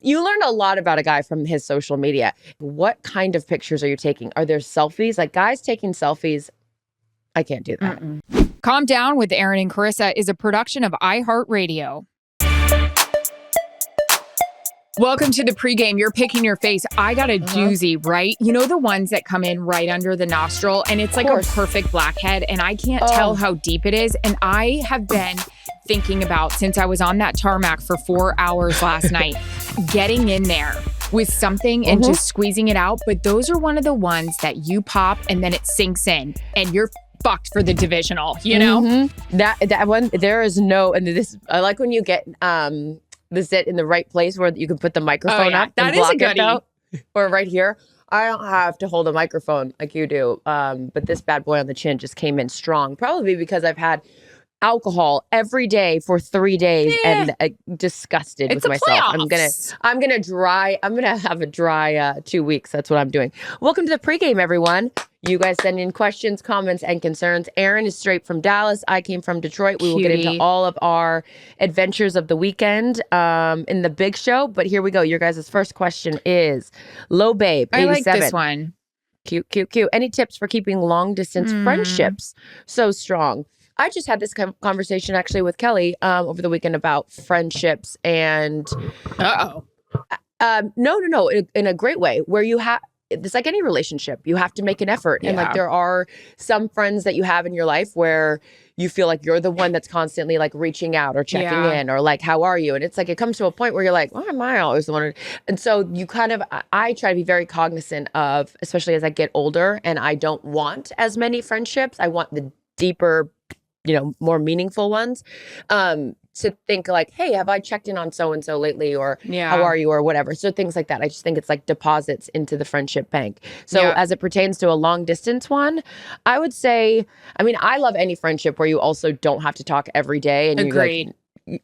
You learn a lot about a guy from his social media. What kind of pictures are you taking? Are there selfies? Like guys taking selfies, I can't do that. Calm Down with Erin and Charissa is a production of iHeartRadio. Welcome to the pregame. You're picking your face. I got a doozy, right? You know the ones that come in right under the nostril, and it's like a perfect blackhead, and I can't tell how deep it is. And I have been thinking about, since I was on that tarmac for 4 hours last night, getting in there with something and just squeezing it out. But those are one of the ones that you pop and then it sinks in, and you're fucked for the divisional, you know? That one, there is no, and this, I like when you get the zit in the right place where you can put the microphone up that and is block a goodie. it though. Or right here. I don't have to hold a microphone like you do. But this bad boy on the chin just came in strong, probably because I've had alcohol every day for 3 days and disgusted with myself. Playoffs. I'm gonna have a dry 2 weeks. That's what I'm doing. Welcome to the pregame, everyone. You guys send in questions, comments, and concerns. Erin is straight from Dallas. I came from Detroit. We will get into all of our adventures of the weekend in the big show. But here we go. Your guys' first question is Low Babe 87. I like this one. Cute. Any tips for keeping long distance friendships so strong? I just had this conversation actually with Kelly over the weekend about friendships and no, in a great way where you have. It's like any relationship. You have to make an effort. And like there are some friends that you have in your life where you feel like you're the one that's constantly like reaching out or checking in or like, how are you? And it's like, it comes to a point where you're like, why am I always the one? And so you kind of, I try to be very cognizant of, especially as I get older and I don't want as many friendships. I want the deeper, more meaningful ones. To think like, hey, have I checked in on so-and-so lately? Or how are you? Or whatever. So things like that. I just think it's like deposits into the friendship bank. So as it pertains to a long distance one, I would say, I love any friendship where you also don't have to talk every day. And Agreed.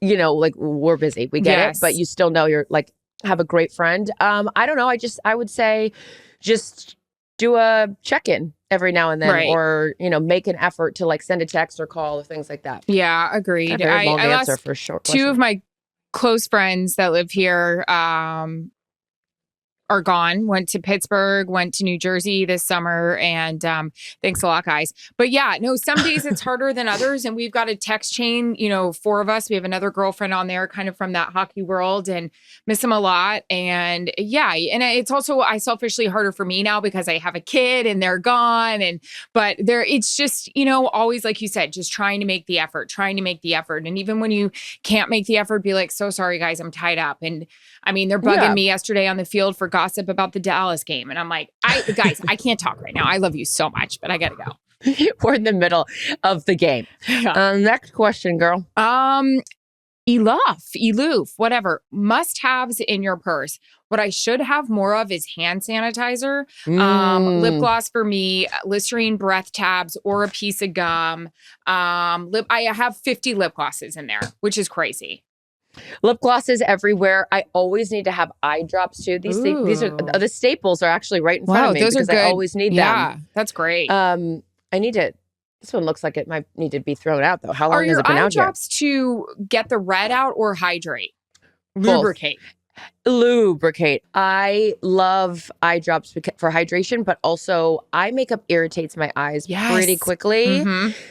like we're busy. We get it. But you still know you're like, have a great friend. I don't know. I would say just do a check-in every now and then, or make an effort to like send a text or call or things like that. Yeah, agreed. I answer lost for short. Two of my close friends that live here are gone. Went to Pittsburgh, went to New Jersey this summer, and thanks a lot, guys. But yeah, no, some days it's harder than others, and we've got a text chain. 4 of us. We have another girlfriend on there, kind of from that hockey world, and miss them a lot. And and it's also selfishly harder for me now because I have a kid and they're gone. But it's just always like you said, just trying to make the effort, and even when you can't make the effort, be like, so sorry, guys, I'm tied up. And they're bugging me yesterday on the field for gossip about the Dallas game. And I'm like, guys, I can't talk right now. I love you so much, but I got to go. We're in the middle of the game. Next question, girl. Eloof, whatever. Must-haves in your purse. What I should have more of is hand sanitizer, lip gloss for me, Listerine breath tabs, or a piece of gum. I have 50 lip glosses in there, which is crazy. Lip glosses everywhere. I always need to have eye drops too. These are the staples are actually right in front of me those because are good. I always need them. Yeah, that's great. I need to. This one looks like it might need to be thrown out though. How long has it been out here? Are your eye drops to get the red out or hydrate? Lubricate. Lubricate. I love eye drops for hydration, but also eye makeup irritates my eyes pretty quickly.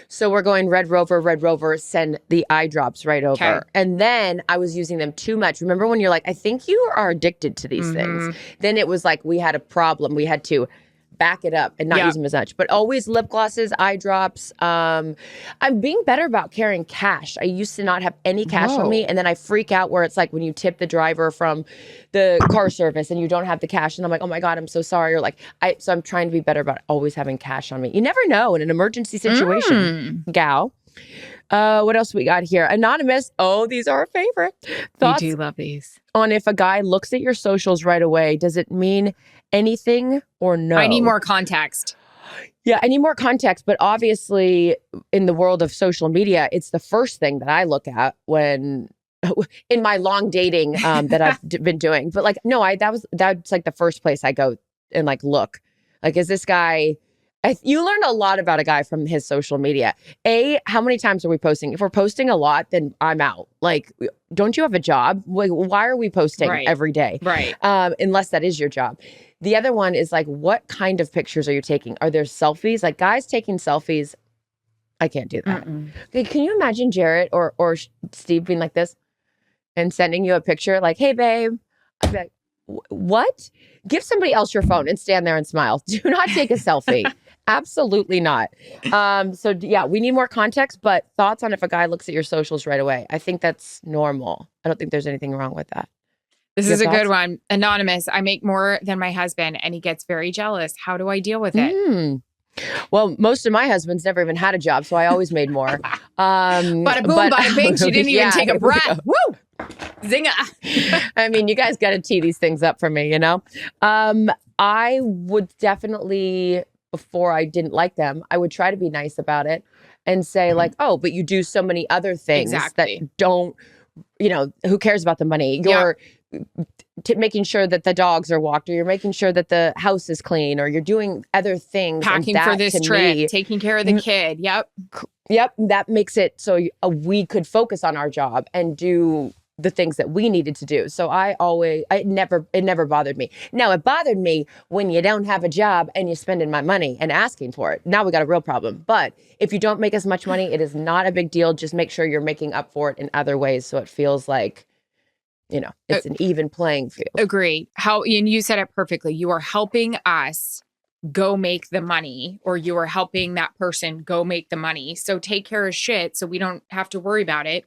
So we're going Red Rover, send the eye drops right over. Okay. And then I was using them too much. Remember when you're like, I think you are addicted to these things. Then it was like we had a problem. We had to back it up and not use them as much. But always lip glosses, eye drops. I'm being better about carrying cash. I used to not have any cash on me. And then I freak out where it's like when you tip the driver from the car service and you don't have the cash. And I'm like, oh my God, I'm so sorry. Or like, so I'm trying to be better about always having cash on me. You never know in an emergency situation, gal. What else we got here? Anonymous. Oh, these are our favorite. Thoughts you do love these. On if a guy looks at your socials right away, does it mean anything or no? I need more context. Yeah, I need more context. But obviously, in the world of social media, it's the first thing that I look at when in my long dating that I've been doing. But like, no, that's like the first place I go and like look. Like, is this guy You learn a lot about a guy from his social media. How many times are we posting? If we're posting a lot, then I'm out. Like, don't you have a job? Like, why are we posting every day? Right. Unless that is your job. The other one is like, what kind of pictures are you taking? Are there selfies? Like guys taking selfies. I can't do that. Okay, can you imagine Jarrett or Steve being like this and sending you a picture like, hey, babe? I'd be like, what? Give somebody else your phone and stand there and smile. Do not take a selfie. Absolutely not. So yeah, we need more context, but thoughts on if a guy looks at your socials right away. I think that's normal. I don't think there's anything wrong with that. This is a good one. Anonymous. I make more than my husband and he gets very jealous. How do I deal with it? Well, most of my husbands never even had a job, so I always made more. Bada boom, bada bing. She didn't even take a breath. Woo! Zinga. I mean, you guys got to tee these things up for me, you know? I would definitely, before I didn't like them, I would try to be nice about it and say like, oh, but you do so many other things that don't, you know, who cares about the money? You're making sure that the dogs are walked, or you're making sure that the house is clean, or you're doing other things. Packing for this trip, taking care of the kid. Yep. That makes it so we could focus on our job and do the things that we needed to do. So it never bothered me. Now it bothered me when you don't have a job and you're spending my money and asking for it. Now we got a real problem. But if you don't make as much money, it is not a big deal. Just make sure you're making up for it in other ways. So it feels like, you know, it's an even playing field. Agree. And you said it perfectly. You are helping us go make the money, or you are helping that person go make the money. So take care of shit so we don't have to worry about it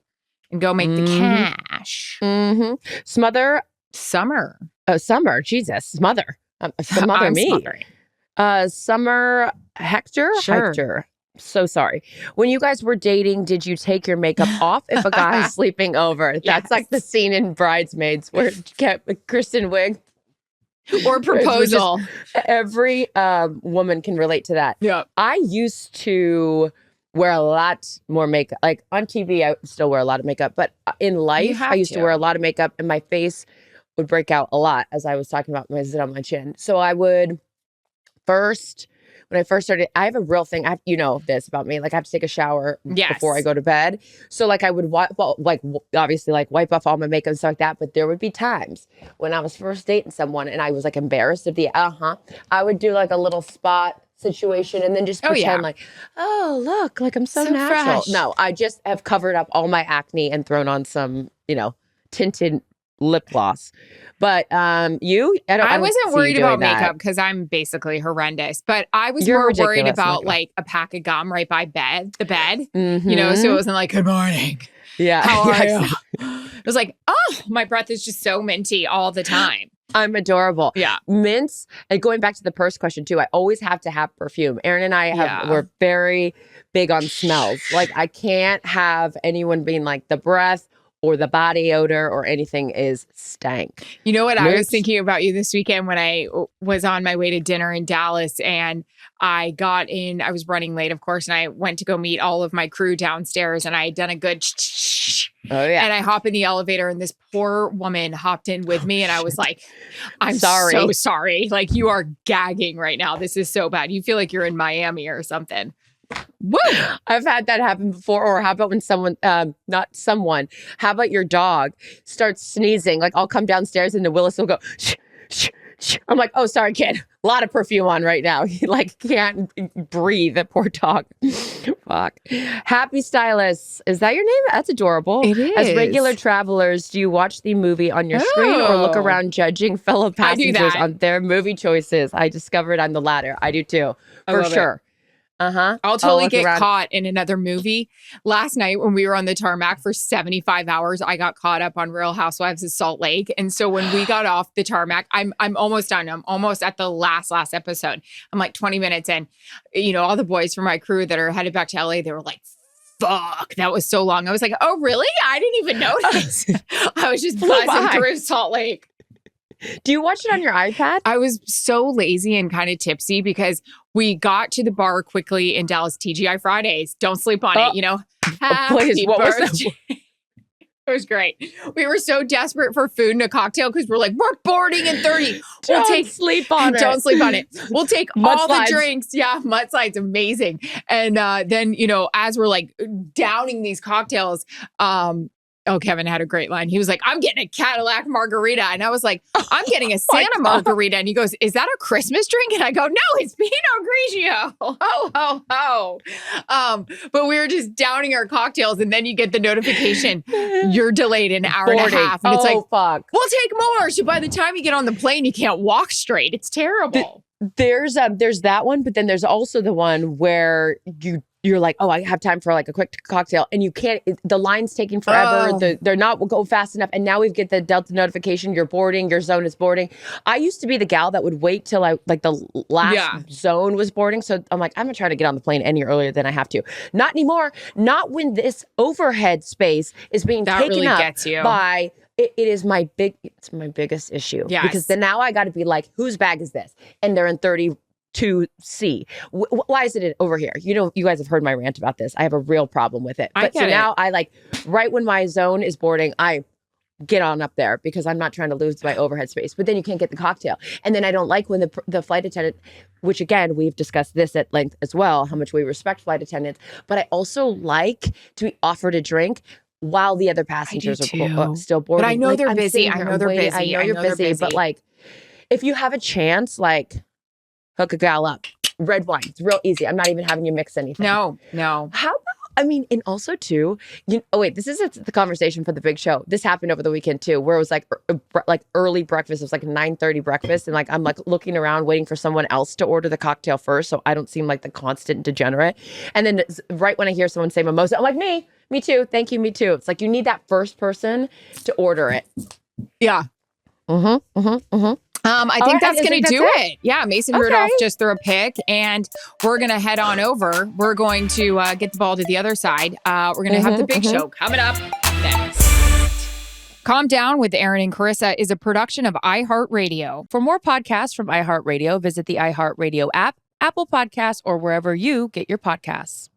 and go make the cash. Summer. Jesus. Smother me. Summer Hector. Sure. Hector. So sorry. When you guys were dating, did you take your makeup off if a guy is sleeping over? That's like the scene in Bridesmaids where Kristen Wiig. Or Proposal. Every woman can relate to that. Yeah. I used to wear a lot more makeup. Like on TV, I still wear a lot of makeup. But in life, I used to wear a lot of makeup and my face would break out a lot, as I was talking about my zit on my chin. So I would when I first started, I have a real thing. You know this about me. Like I have to take a shower before I go to bed. So like I would obviously like wipe off all my makeup and stuff like that. But there would be times when I was first dating someone and I was like embarrassed of I would do like a little spot situation and then just pretend like, oh, look, like I'm so natural. Fresh. No, I just have covered up all my acne and thrown on some, you know, tinted lip gloss. But I wasn't worried about makeup because I'm basically horrendous. But I was more worried about like a pack of gum right by the bed, you know, so it wasn't like, good morning. Yeah. How are you? It was like, oh, my breath is just so minty all the time. I'm adorable. Yeah. Mints. And going back to the purse question too, I always have to have perfume. Erin and I we're very big on smells. Like I can't have anyone being like the breath or the body odor or anything is stank. You know what? I was thinking about you this weekend when I was on my way to dinner in Dallas and I was running late, of course, and I went to go meet all of my crew downstairs and I had done a good and I hop in the elevator and this poor woman hopped in with me and I was like, I'm so sorry. Like you are gagging right now. This is so bad. You feel like you're in Miami or something. Woo! I've had that happen before. Or how about when how about your dog starts sneezing? Like I'll come downstairs and the Willis will go, shh, shh, shh. I'm like, oh, sorry, kid. A lot of perfume on right now. He like can't breathe, that poor dog. Fuck. Happy Stylist. Is that your name? That's adorable. It is. As regular travelers, do you watch the movie on your screen or look around judging fellow passengers on their movie choices? I discovered I'm the latter. I do too. For sure. I'll totally get caught in another movie. Last night when we were on the tarmac for 75 hours, I got caught up on Real Housewives of Salt Lake. And so when we got off the tarmac, I'm almost done. I'm almost at the last episode. I'm like 20 minutes in. You know, all the boys from my crew that are headed back to LA, they were like, fuck, that was so long. I was like, oh, really? I didn't even notice. I was just buzzing through Salt Lake. Do you watch it on your iPad? I was so lazy and kind of tipsy because we got to the bar quickly in Dallas. TGI Fridays. Don't sleep on it, you know. Please, what was that? It was great. We were so desperate for food and a cocktail because we're like, we're boarding in 30. Don't sleep on it. Don't sleep on it. We'll take all Mudslides. the drinks. Yeah, mudslides, amazing. And then, as we're like downing these cocktails, Kevin had a great line. He was like, I'm getting a Cadillac margarita. And I was like, I'm getting a Santa margarita. And he goes, is that a Christmas drink? And I go, no, it's Pinot Grigio. Ho, ho, ho. But we were just downing our cocktails. And then you get the notification, you're delayed an hour and a half. And it's like, fuck. we'll take more. So by the time you get on the plane, you can't walk straight. It's terrible. There's that one, but then there's also the one where you're like, oh, I have time for like a quick cocktail, and you can't. The line's taking forever. They're not go fast enough, and now we get the Delta notification. You're boarding. Your zone is boarding. I used to be the gal that would wait till the last zone was boarding. So I'm like, I'm gonna try to get on the plane any earlier than I have to. Not anymore. Not when this overhead space is being taken really up gets you. by. It is it's my biggest issue. Yes. Because then now I got to be like, whose bag is this? And they're in 32C. Why is it over here? You guys have heard my rant about this. I have a real problem with it. But now I right when my zone is boarding, I get on up there because I'm not trying to lose my overhead space. But then you can't get the cocktail. And then I don't like when the flight attendant, which again, we've discussed this at length as well, how much we respect flight attendants. But I also like to be offered a drink while the other passengers are still boarding. But I know they're busy. I know they're busy. I know you're busy. But if you have a chance, hook a gal up. Red wine. It's real easy. I'm not even having you mix anything. No. How about, and also too, this is the conversation for the big show. This happened over the weekend too, where it was like early breakfast. It was like 9:30 breakfast. And I'm looking around waiting for someone else to order the cocktail first. So I don't seem like the constant degenerate. And then right when I hear someone say mimosa, I'm like, me too. Thank you. Me too. It's like, you need that first person to order it. Yeah. I think that's going to do it. Yeah, Mason Rudolph just threw a pick, and we're going to head on over. We're going to get the ball to the other side. We're going to have the big show coming up next. Calm Down with Erin and Charissa is a production of iHeartRadio. For more podcasts from iHeartRadio, visit the iHeartRadio app, Apple Podcasts, or wherever you get your podcasts.